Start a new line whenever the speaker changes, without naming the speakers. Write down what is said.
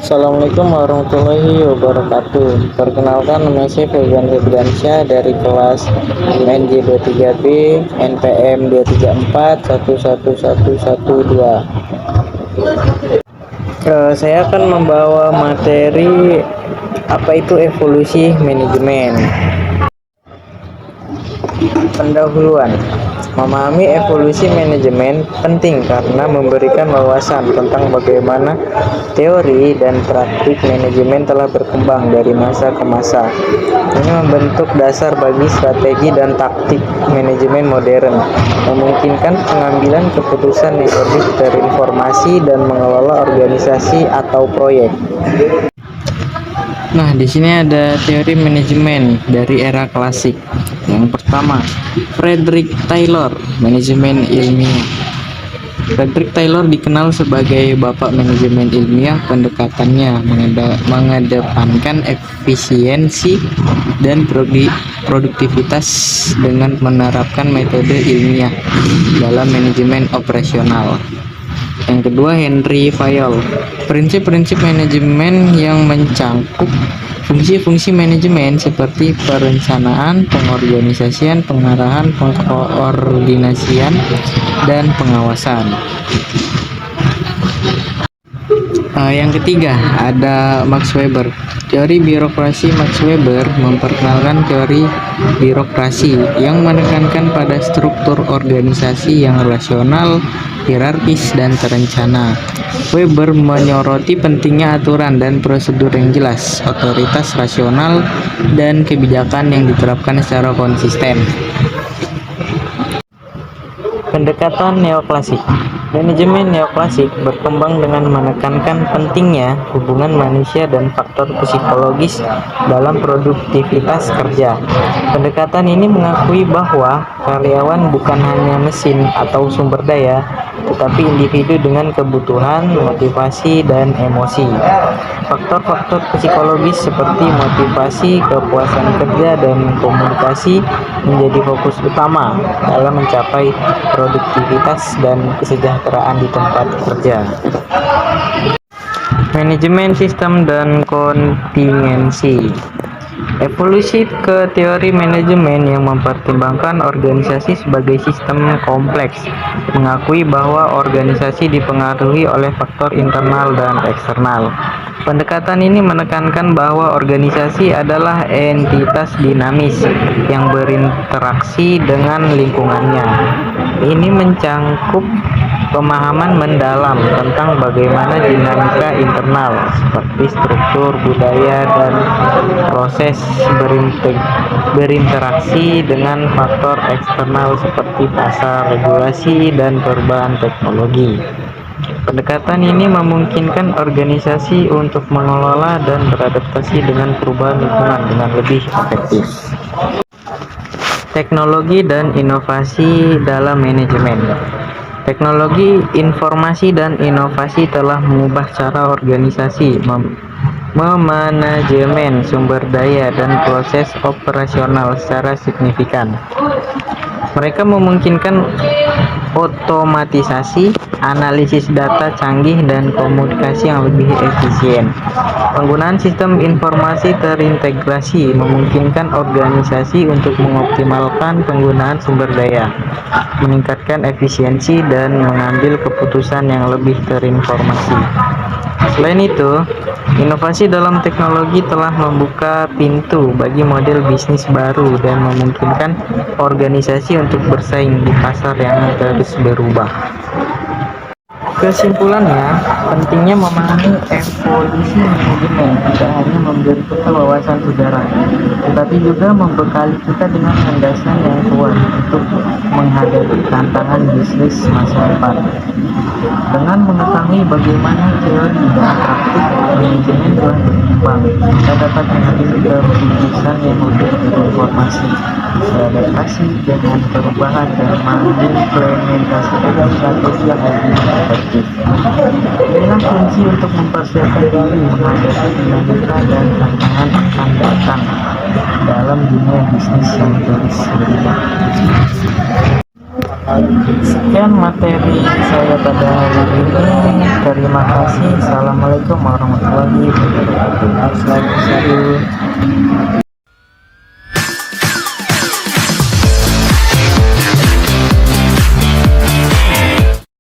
Assalamualaikum warahmatullahi wabarakatuh. Perkenalkan, nama saya Febrian Febriansyah dari kelas MNJ 23B NPM 234111112. Saya akan membawa materi apa itu evolusi manajemen. Pendahuluan. Memahami evolusi manajemen penting karena memberikan wawasan tentang bagaimana teori dan praktik manajemen telah berkembang dari masa ke masa. Ini membentuk dasar bagi strategi dan taktik manajemen modern, memungkinkan pengambilan keputusan yang lebih terinformasi dan mengelola organisasi atau proyek. Nah, di sini ada teori manajemen dari era klasik. Yang pertama, Frederick Taylor, manajemen ilmiah. Frederick Taylor dikenal sebagai bapak manajemen ilmiah. Pendekatannya mengedepankan efisiensi dan produktivitas dengan menerapkan metode ilmiah dalam manajemen operasional. Yang kedua, Henry Fayol, prinsip-prinsip manajemen yang mencangkup fungsi-fungsi manajemen seperti perencanaan, pengorganisasian, pengarahan, pengkoordinasian, dan pengawasan. Yang ketiga, ada Max Weber. Teori birokrasi. Max Weber memperkenalkan teori birokrasi yang menekankan pada struktur organisasi yang rasional, hierarkis, dan terencana. Weber menyoroti pentingnya aturan dan prosedur yang jelas, otoritas rasional, dan kebijakan yang diterapkan secara konsisten. Pendekatan neoklasik. Manajemen neoklasik berkembang dengan menekankan pentingnya hubungan manusia dan faktor psikologis dalam produktivitas kerja. Pendekatan ini mengakui bahwa karyawan bukan hanya mesin atau sumber daya, tetapi individu dengan kebutuhan, motivasi, dan emosi. Faktor-faktor psikologis seperti motivasi, kepuasan kerja, dan komunikasi menjadi fokus utama dalam mencapai produktivitas dan kesejahteraan di tempat kerja. Manajemen sistem dan kontingensi. Evolusi ke teori manajemen yang mempertimbangkan organisasi sebagai sistem kompleks, mengakui bahwa organisasi dipengaruhi oleh faktor internal dan eksternal. Pendekatan ini menekankan bahwa organisasi adalah entitas dinamis yang berinteraksi dengan lingkungannya. Ini mencangkup pemahaman mendalam tentang bagaimana dinamika internal seperti struktur, budaya, dan proses berinteraksi dengan faktor eksternal seperti pasar, regulasi, dan perubahan teknologi. Pendekatan ini memungkinkan organisasi untuk mengelola dan beradaptasi dengan perubahan lingkungan dengan lebih efektif. Teknologi dan inovasi dalam manajemen. Teknologi informasi dan inovasi telah mengubah cara organisasi memanajemen sumber daya dan proses operasional secara signifikan. Mereka memungkinkan otomatisasi, analisis data canggih, dan komunikasi yang lebih efisien. Penggunaan sistem informasi terintegrasi memungkinkan organisasi untuk mengoptimalkan penggunaan sumber daya, meningkatkan efisiensi, dan mengambil keputusan yang lebih terinformasi. Selain itu, inovasi dalam teknologi telah membuka pintu bagi model bisnis baru dan memungkinkan organisasi untuk bersaing di pasar yang terus berubah. Kesimpulannya, pentingnya memahami evolusi manajemen tidak hanya memberi kita wawasan sejarah, tetapi juga membekali kita dengan landasan yang kuat untuk menghadapi tantangan bisnis masa depan. Dengan mengetahui bagaimana teori dan praktik manajemen telah berkembang, kita dapat mengambil keputusan yang lebih terinformasi, beradaptasi dengan perubahan, dan mengimplementasikan strategi yang lebih efektif. Inilah kunci untuk mempersiapkan diri menghadapi dinamika dan tantangan akan datang dalam dunia bisnis yang terus berubah. Sekian materi saya pada hari ini. Terima kasih. Assalamualaikum warahmatullahi wabarakatuh. See you.